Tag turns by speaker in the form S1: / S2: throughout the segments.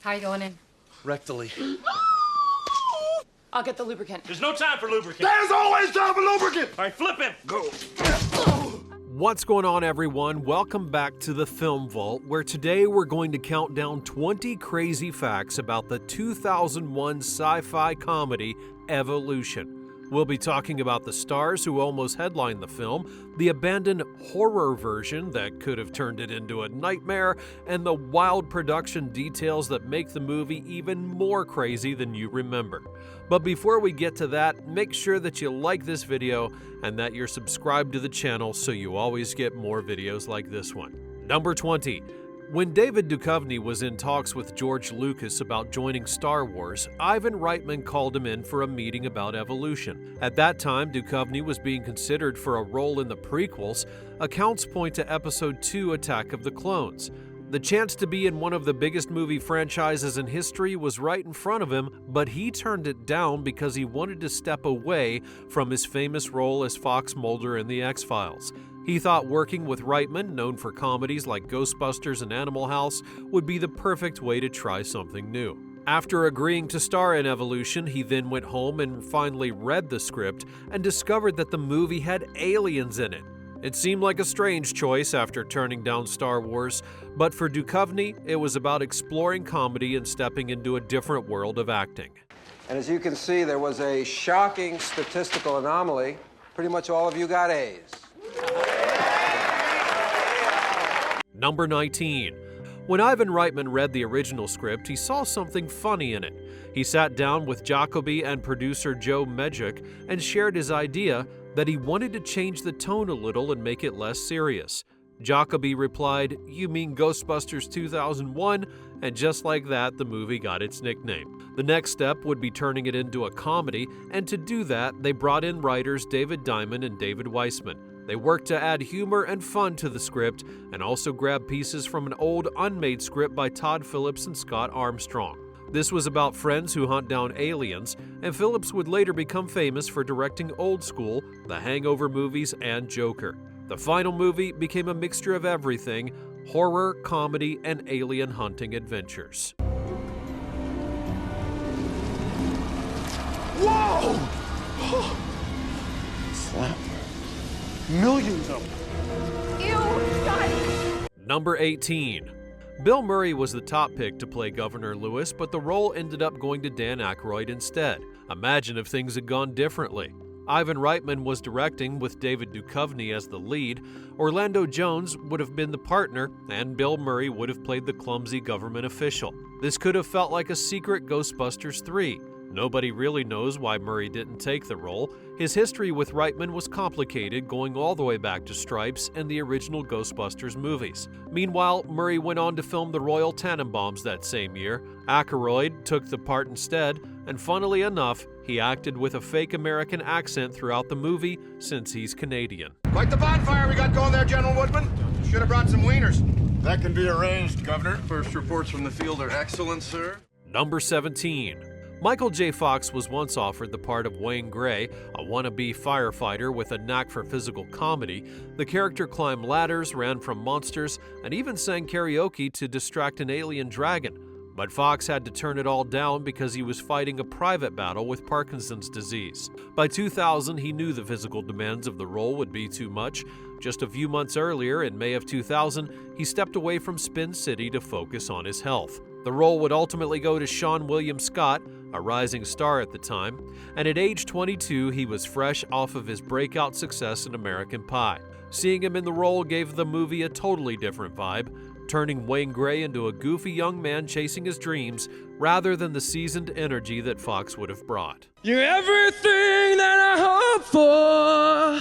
S1: How you going in?
S2: Rectally.
S1: I'll get the lubricant.
S3: There's no time for lubricant.
S2: There's always time for lubricant!
S3: All right, flip him.
S2: Go.
S4: What's going on, everyone? Welcome back to the Film Vault, where today we're going to count down 20 crazy facts about the 2001 sci-fi comedy Evolution. We'll be talking about the stars who almost headlined the film, the abandoned horror version that could have turned it into a nightmare, and the wild production details that make the movie even more crazy than you remember. But before we get to that, make sure that you like this video and that you're subscribed to the channel so you always get more videos like this one. Number 20. When David Duchovny was in talks with George Lucas about joining Star Wars, Ivan Reitman called him in for a meeting about Evolution. At that time, Duchovny was being considered for a role in the prequels. Accounts point to Episode 2, Attack of the Clones. The chance to be in one of the biggest movie franchises in history was right in front of him, but he turned it down because he wanted to step away from his famous role as Fox Mulder in The X-Files. He thought working with Reitman, known for comedies like Ghostbusters and Animal House, would be the perfect way to try something new. After agreeing to star in Evolution, he then went home and finally read the script and discovered that the movie had aliens in it. It seemed like a strange choice after turning down Star Wars, but for Duchovny, it was about exploring comedy and stepping into a different world of acting.
S5: And as you can see, there was a shocking statistical anomaly. Pretty much all of you got A's.
S4: Number 19. When Ivan Reitman read the original script, he saw something funny in it. He sat down with Jacoby and producer Joe Medjuck and shared his idea that he wanted to change the tone a little and make it less serious. Jacoby replied, "You mean Ghostbusters 2001?" And just like that, the movie got its nickname. The next step would be turning it into a comedy, and to do that, they brought in writers David Diamond and David Weissman. They worked to add humor and fun to the script and also grabbed pieces from an old unmade script by Todd Phillips and Scott Armstrong. This was about friends who hunt down aliens, and Phillips would later become famous for directing Old School, the Hangover movies, and Joker. The final movie became a mixture of everything: horror, comedy, and alien hunting adventures.
S2: Whoa! Slap. Millions of them.
S1: Ew, God!
S4: Number 18. Bill Murray was the top pick to play Governor Lewis, but the role ended up going to Dan Aykroyd instead. Imagine if things had gone differently. Ivan Reitman was directing with David Duchovny as the lead, Orlando Jones would have been the partner, and Bill Murray would have played the clumsy government official. This could have felt like a secret Ghostbusters 3. Nobody really knows why Murray didn't take the role. His history with Reitman was complicated, going all the way back to Stripes and the original Ghostbusters movies. Meanwhile, Murray went on to film the Royal Tenenbaums that same year. Aykroyd took the part instead, and funnily enough, he acted with a fake American accent throughout the movie since he's Canadian.
S6: Quite the bonfire we got going there, General Woodman. Should have brought some wieners.
S2: That can be arranged, Governor. First reports from the field are excellent, sir.
S4: Number 17. Michael J. Fox was once offered the part of Wayne Gray, a wannabe firefighter with a knack for physical comedy. The character climbed ladders, ran from monsters, and even sang karaoke to distract an alien dragon. But Fox had to turn it all down because he was fighting a private battle with Parkinson's disease. By 2000, he knew the physical demands of the role would be too much. Just a few months earlier, in May of 2000, he stepped away from Spin City to focus on his health. The role would ultimately go to Sean William Scott, a rising star at the time, and at age 22, he was fresh off of his breakout success in American Pie. Seeing him in the role gave the movie a totally different vibe, turning Wayne Gray into a goofy young man chasing his dreams rather than the seasoned energy that Fox would have brought.
S7: You're everything that I hope for.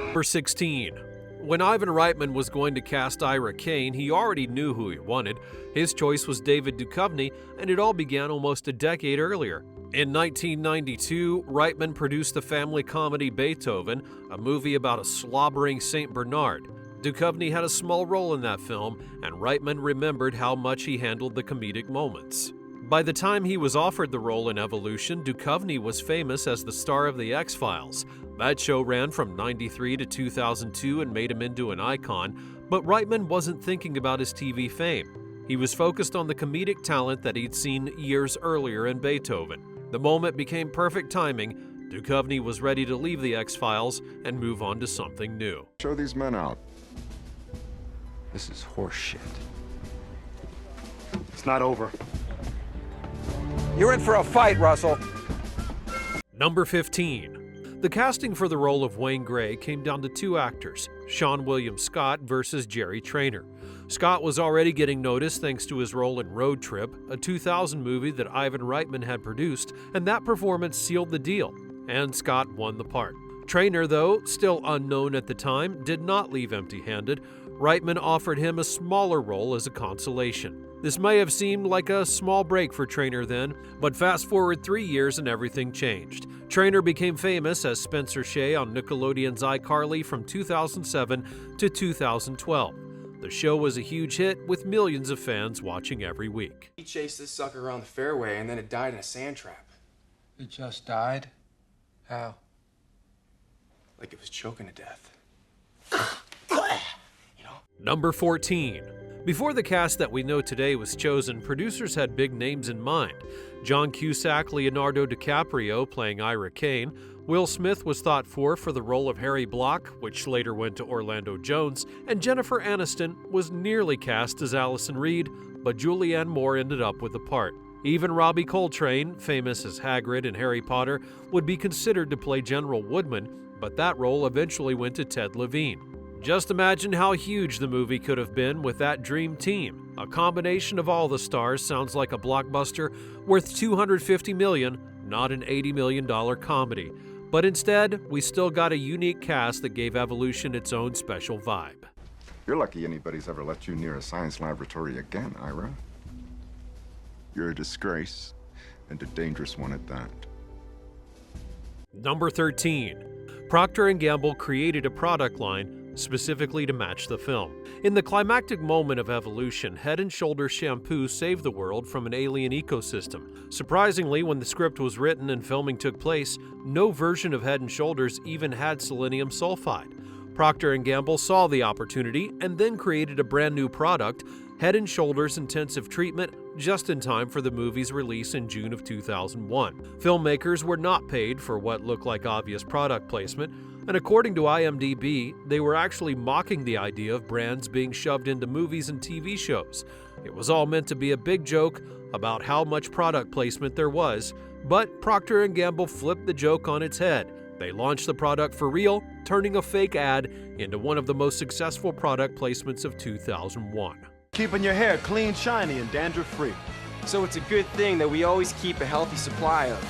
S4: Number 16. When Ivan Reitman was going to cast Ira Kane, he already knew who he wanted. His choice was David Duchovny, and it all began almost a decade earlier. In 1992, Reitman produced the family comedy Beethoven, a movie about a slobbering St. Bernard. Duchovny had a small role in that film, and Reitman remembered how much he handled the comedic moments. By the time he was offered the role in Evolution, Duchovny was famous as the star of The X-Files. That show ran from '93 to 2002 and made him into an icon, but Reitman wasn't thinking about his TV fame. He was focused on the comedic talent that he'd seen years earlier in Beethoven. The moment became perfect timing. Duchovny was ready to leave The X-Files and move on to something new.
S1: Show these men out.
S5: This is horse shit.
S6: It's not over.
S5: You're in for a fight, Russell.
S4: Number 15. The casting for the role of Wayne Gray came down to two actors, Sean William Scott versus Jerry Trainor. Scott was already getting noticed thanks to his role in Road Trip, a 2000 movie that Ivan Reitman had produced, and that performance sealed the deal, and Scott won the part. Trainor, though still unknown at the time, did not leave empty-handed. Reitman offered him a smaller role as a consolation. This may have seemed like a small break for Trainor then, but fast forward 3 years and everything changed. Trainor became famous as Spencer Shea on Nickelodeon's iCarly from 2007 to 2012. The show was a huge hit with millions of fans watching every week.
S3: He chased this sucker around the fairway and then it died in a sand trap.
S8: It just died? How?
S3: Like it was choking to death.
S4: Number 14. Before the cast that we know today was chosen, producers had big names in mind. John Cusack, Leonardo DiCaprio playing Ira Kane. Will Smith was thought for the role of Harry Block, which later went to Orlando Jones, and Jennifer Aniston was nearly cast as Allison Reed, but Julianne Moore ended up with the part. Even Robbie Coltrane, famous as Hagrid in Harry Potter, would be considered to play General Woodman, but that role eventually went to Ted Levine. Just imagine how huge the movie could have been with that dream team. A combination of all the stars sounds like a blockbuster worth $250 million, not an $80 million comedy. But instead, we still got a unique cast that gave Evolution its own special vibe.
S1: You're lucky anybody's ever let you near a science laboratory again, Ira. You're a disgrace, and a dangerous one at that.
S4: Number 13. Procter & Gamble created a product line specifically to match the film. In the climactic moment of Evolution, Head & Shoulders shampoo saved the world from an alien ecosystem. Surprisingly, when the script was written and filming took place, no version of Head & Shoulders even had selenium sulfide. Procter & Gamble saw the opportunity and then created a brand new product, Head & Shoulders Intensive Treatment, just in time for the movie's release in June of 2001. Filmmakers were not paid for what looked like obvious product placement, and according to IMDb, they were actually mocking the idea of brands being shoved into movies and TV shows. It was all meant to be a big joke about how much product placement there was, but Procter & Gamble flipped the joke on its head. They launched the product for real, turning a fake ad into one of the most successful product placements of 2001.
S6: Keeping your hair clean, shiny, and dandruff-free.
S8: So it's a good thing that we always keep a healthy supply of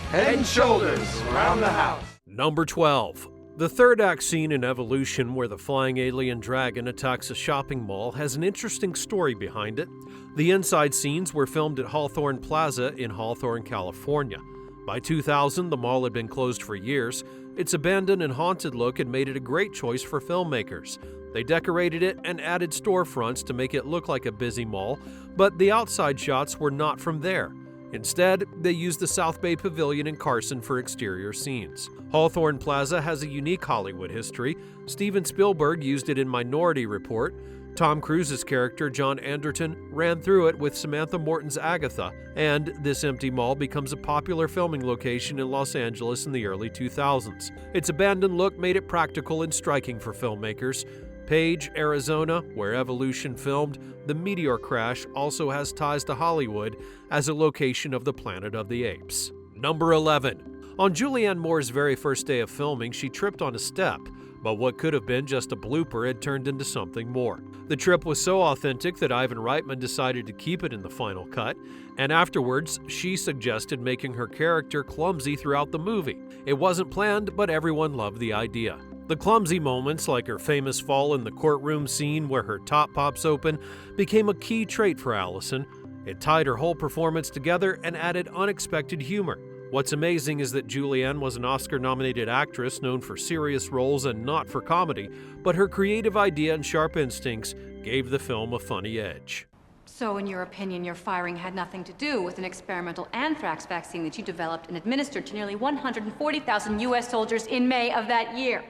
S6: Head & Shoulders around the house.
S4: Number 12. The third act scene in Evolution, where the flying alien dragon attacks a shopping mall, has an interesting story behind it. The inside scenes were filmed at Hawthorne Plaza in Hawthorne, California. By 2000, the mall had been closed for years. Its abandoned and haunted look had made it a great choice for filmmakers. They decorated it and added storefronts to make it look like a busy mall, but the outside shots were not from there. Instead, they used the South Bay Pavilion in Carson for exterior scenes. Hawthorne Plaza has a unique Hollywood history. Steven Spielberg used it in Minority Report. Tom Cruise's character, John Anderton, ran through it with Samantha Morton's Agatha, and this empty mall becomes a popular filming location in Los Angeles in the early 2000s. Its abandoned look made it practical and striking for filmmakers. Page, Arizona, where Evolution filmed, the meteor crash also has ties to Hollywood as a location of the Planet of the Apes. Number 11. On Julianne Moore's very first day of filming, she tripped on a step, but what could have been just a blooper had turned into something more. The trip was so authentic that Ivan Reitman decided to keep it in the final cut, and afterwards, she suggested making her character clumsy throughout the movie. It wasn't planned, but everyone loved the idea. The clumsy moments, like her famous fall in the courtroom scene where her top pops open, became a key trait for Allison. It tied her whole performance together and added unexpected humor. What's amazing is that Julianne was an Oscar-nominated actress known for serious roles and not for comedy, but her creative idea and sharp instincts gave the film a funny edge.
S9: So, in your opinion, your firing had nothing to do with an experimental anthrax vaccine that you developed and administered to nearly 140,000 U.S. soldiers in May of that year?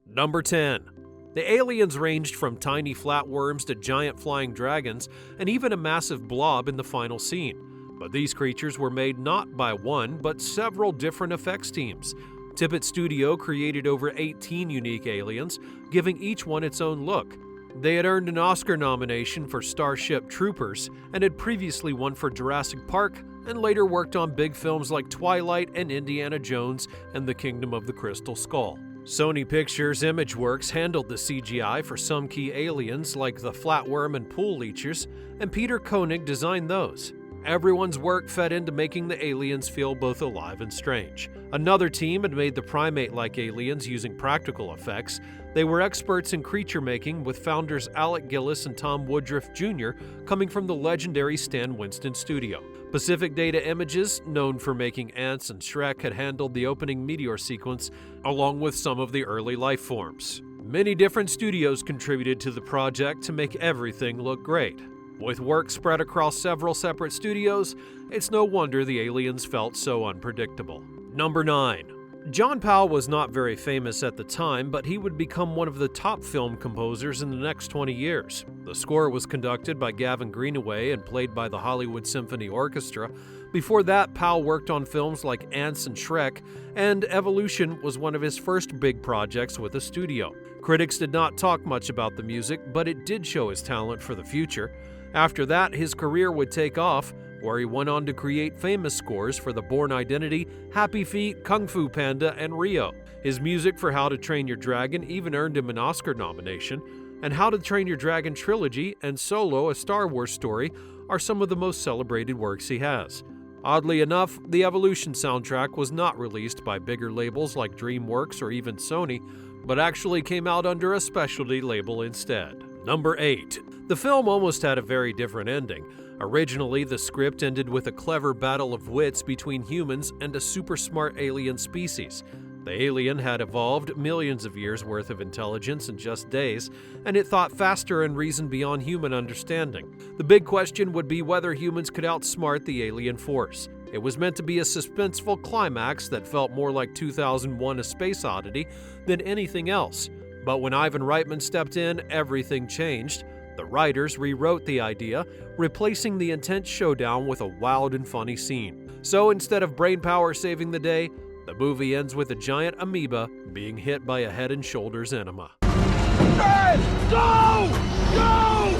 S4: Number 10. The aliens ranged from tiny flatworms to giant flying dragons, and even a massive blob in the final scene. But these creatures were made not by one, but several different effects teams. Tippett Studio created over 18 unique aliens, giving each one its own look. They had earned an Oscar nomination for Starship Troopers and had previously won for Jurassic Park, and later worked on big films like Twilight and Indiana Jones and The Kingdom of the Crystal Skull. Sony Pictures Imageworks handled the CGI for some key aliens like the flatworm and pool leechers, and Peter Koenig designed those. Everyone's work fed into making the aliens feel both alive and strange. Another team had made the primate-like aliens using practical effects. They were experts in creature making, with founders Alec Gillis and Tom Woodruff Jr. coming from the legendary Stan Winston studio. Pacific Data Images, known for making Ants and Shrek, had handled the opening meteor sequence, along with some of the early life forms. Many different studios contributed to the project to make everything look great. With work spread across several separate studios, it's no wonder the aliens felt so unpredictable. Number 9. John Powell was not very famous at the time, but he would become one of the top film composers in the next 20 years. The score was conducted by Gavin Greenaway and played by the Hollywood Symphony Orchestra. Before that, Powell worked on films like Ants and Shrek, and Evolution was one of his first big projects with a studio. Critics did not talk much about the music, but it did show his talent for the future. After that, his career would take off, where he went on to create famous scores for The Bourne Identity, Happy Feet, Kung Fu Panda, and Rio. His music for How to Train Your Dragon even earned him an Oscar nomination, and How to Train Your Dragon trilogy and Solo, a Star Wars story, are some of the most celebrated works he has. Oddly enough, the Evolution soundtrack was not released by bigger labels like DreamWorks or even Sony, but actually came out under a specialty label instead. Number 8. The film almost had a very different ending. Originally, the script ended with a clever battle of wits between humans and a super smart alien species. The alien had evolved millions of years worth of intelligence in just days, and it thought faster and reasoned beyond human understanding. The big question would be whether humans could outsmart the alien force. It was meant to be a suspenseful climax that felt more like 2001: A Space Odyssey than anything else. But when Ivan Reitman stepped in, everything changed. The writers rewrote the idea, replacing the intense showdown with a wild and funny scene. So instead of brainpower saving the day, the movie ends with a giant amoeba being hit by a Head and Shoulders enema.
S7: Hey! Go! Go!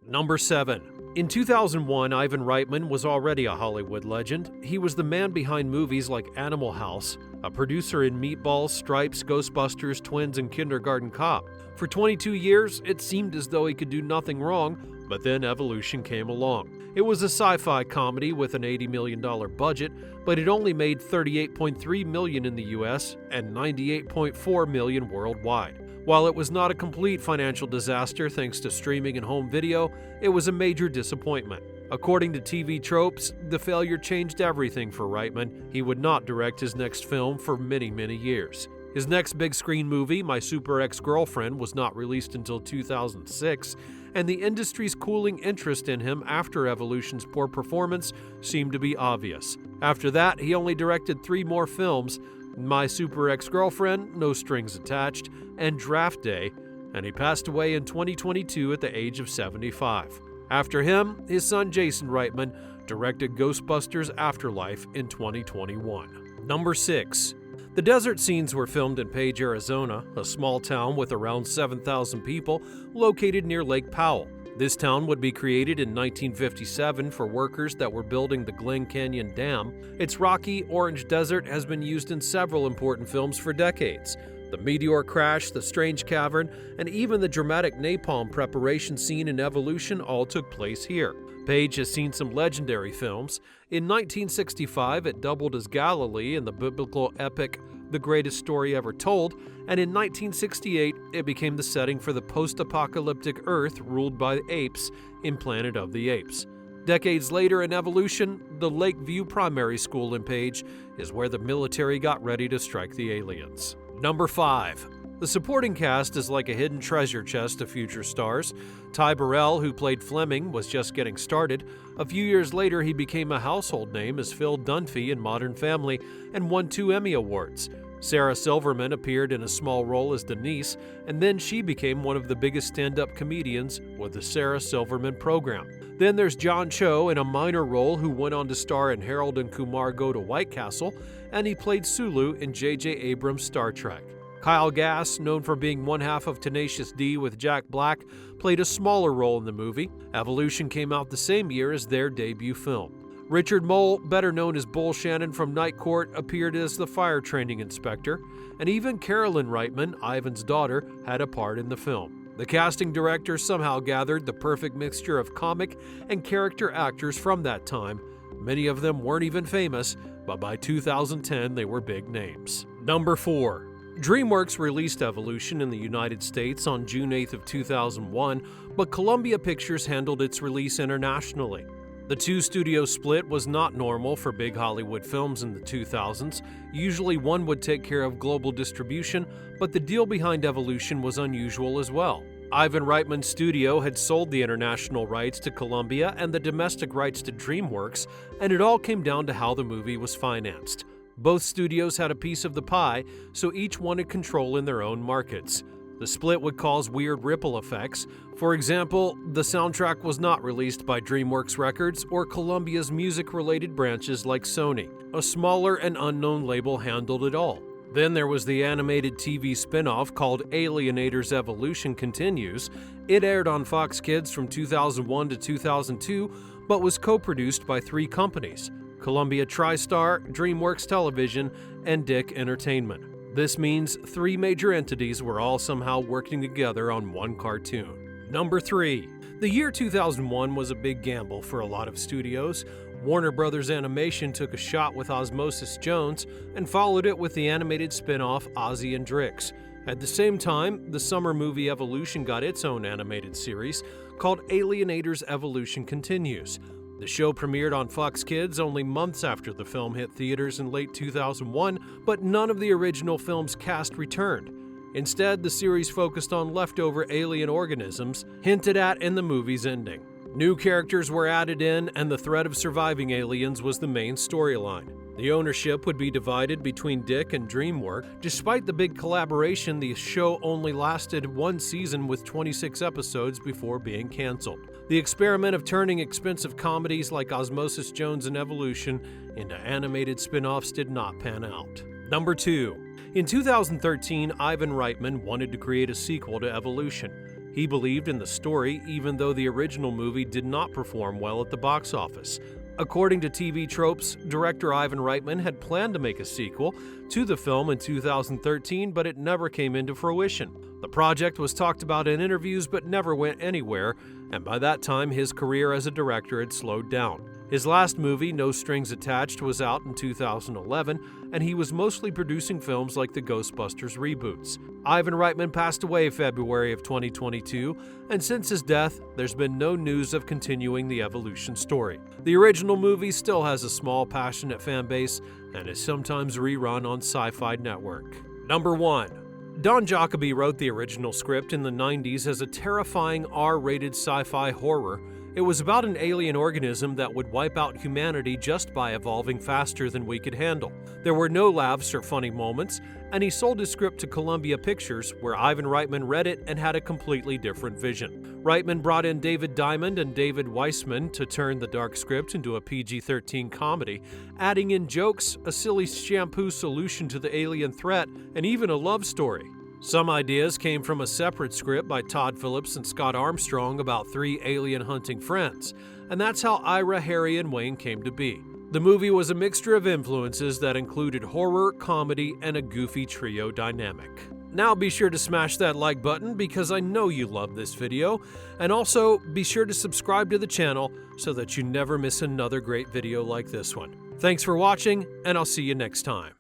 S4: Number 7. In 2001, Ivan Reitman was already a Hollywood legend. He was the man behind movies like Animal House, a producer in Meatballs, Stripes, Ghostbusters, Twins, and Kindergarten Cop. For 22 years, it seemed as though he could do nothing wrong, but then Evolution came along. It was a sci-fi comedy with an $80 million budget, but it only made $38.3 million in the US and $98.4 million worldwide. While it was not a complete financial disaster thanks to streaming and home video, it was a major disappointment. According to TV Tropes, the failure changed everything for Reitman. He would not direct his next film for many, many years. His next big screen movie, My Super Ex-Girlfriend, was not released until 2006, and the industry's cooling interest in him after Evolution's poor performance seemed to be obvious. After that, he only directed 3 more films: My Super Ex-Girlfriend, No Strings Attached, and Draft Day, and he passed away in 2022 at the age of 75. After him, his son Jason Reitman directed Ghostbusters Afterlife in 2021. Number 6. The desert scenes were filmed in Page, Arizona, a small town with around 7,000 people located near Lake Powell. This town would be created in 1957 for workers that were building the Glen Canyon Dam. Its rocky, orange desert has been used in several important films for decades. The meteor crash, the strange cavern, and even the dramatic napalm preparation scene in Evolution all took place here. Page has seen some legendary films. In 1965, it doubled as Galilee in the biblical epic The Greatest Story Ever Told, and in 1968, it became the setting for the post-apocalyptic Earth ruled by apes in Planet of the Apes. Decades later in Evolution, the Lakeview Primary School in Page is where the military got ready to strike the aliens. Number 5. The supporting cast is like a hidden treasure chest of future stars. Ty Burrell, who played Fleming, was just getting started. A few years later, he became a household name as Phil Dunphy in Modern Family and won 2 Emmy Awards. Sarah Silverman appeared in a small role as Denise, and then she became one of the biggest stand-up comedians with the Sarah Silverman program. Then there's John Cho in a minor role who went on to star in Harold and Kumar Go to White Castle, and he played Sulu in J.J. Abrams' Star Trek. Kyle Gass, known for being one half of Tenacious D with Jack Black, played a smaller role in the movie. Evolution came out the same year as their debut film. Richard Mole, better known as Bull Shannon from Night Court, appeared as the fire training inspector, and even Carolyn Reitman, Ivan's daughter, had a part in the film. The casting director somehow gathered the perfect mixture of comic and character actors from that time. Many of them weren't even famous, but by 2010 they were big names. Number 4. DreamWorks released Evolution in the United States on June 8th of 2001, but Columbia Pictures handled its release internationally. The two-studio split was not normal for big Hollywood films in the 2000s. Usually one would take care of global distribution, but the deal behind Evolution was unusual as well. Ivan Reitman's studio had sold the international rights to Columbia and the domestic rights to DreamWorks, and it all came down to how the movie was financed. Both studios had a piece of the pie, so each wanted control in their own markets. The split would cause weird ripple effects. For example, the soundtrack was not released by DreamWorks Records or Columbia's music-related branches like Sony. A smaller and unknown label handled it all. Then there was the animated TV spin-off called Alienators Evolution Continues. It aired on Fox Kids from 2001 to 2002, but was co-produced by 3 companies: Columbia TriStar, DreamWorks Television, and Dick Entertainment. This means 3 major entities were all somehow working together on one cartoon. Number 3. The year 2001 was a big gamble for a lot of studios. Warner Brothers Animation took a shot with Osmosis Jones and followed it with the animated spin-off Ozzy and Drix. At the same time, the summer movie Evolution got its own animated series called Alienators Evolution Continues. The show premiered on Fox Kids only months after the film hit theaters in late 2001, but none of the original film's cast returned. Instead, the series focused on leftover alien organisms hinted at in the movie's ending. New characters were added in, and the threat of surviving aliens was the main storyline. The ownership would be divided between Dick and DreamWorks. Despite the big collaboration, the show only lasted 1 season with 26 episodes before being canceled. The experiment of turning expensive comedies like Osmosis Jones and Evolution into animated spin-offs did not pan out. Number 2. In 2013, Ivan Reitman wanted to create a sequel to Evolution. He believed in the story, even though the original movie did not perform well at the box office. According to TV Tropes, director Ivan Reitman had planned to make a sequel to the film in 2013, but it never came into fruition. The project was talked about in interviews but never went anywhere, and by that time his career as a director had slowed down. His last movie, No Strings Attached, was out in 2011, and he was mostly producing films like the Ghostbusters reboots. Ivan Reitman passed away February of 2022, and since his death, there's been no news of continuing the Evolution story. The original movie still has a small, passionate fan base and is sometimes rerun on Sci-Fi Network. Number 1. Don Jacoby wrote the original script in the 90s as a terrifying R-rated sci-fi horror. It was about an alien organism that would wipe out humanity just by evolving faster than we could handle. There were no laughs or funny moments, and he sold his script to Columbia Pictures, where Ivan Reitman read it and had a completely different vision. Reitman brought in David Diamond and David Weissman to turn the dark script into a PG-13 comedy, adding in jokes, a silly shampoo solution to the alien threat, and even a love story. Some ideas came from a separate script by Todd Phillips and Scott Armstrong about 3 alien-hunting friends, and that's how Ira, Harry, and Wayne came to be. The movie was a mixture of influences that included horror, comedy, and a goofy trio dynamic. Now be sure to smash that like button because I know you love this video, and also be sure to subscribe to the channel so that you never miss another great video like this one. Thanks for watching, and I'll see you next time.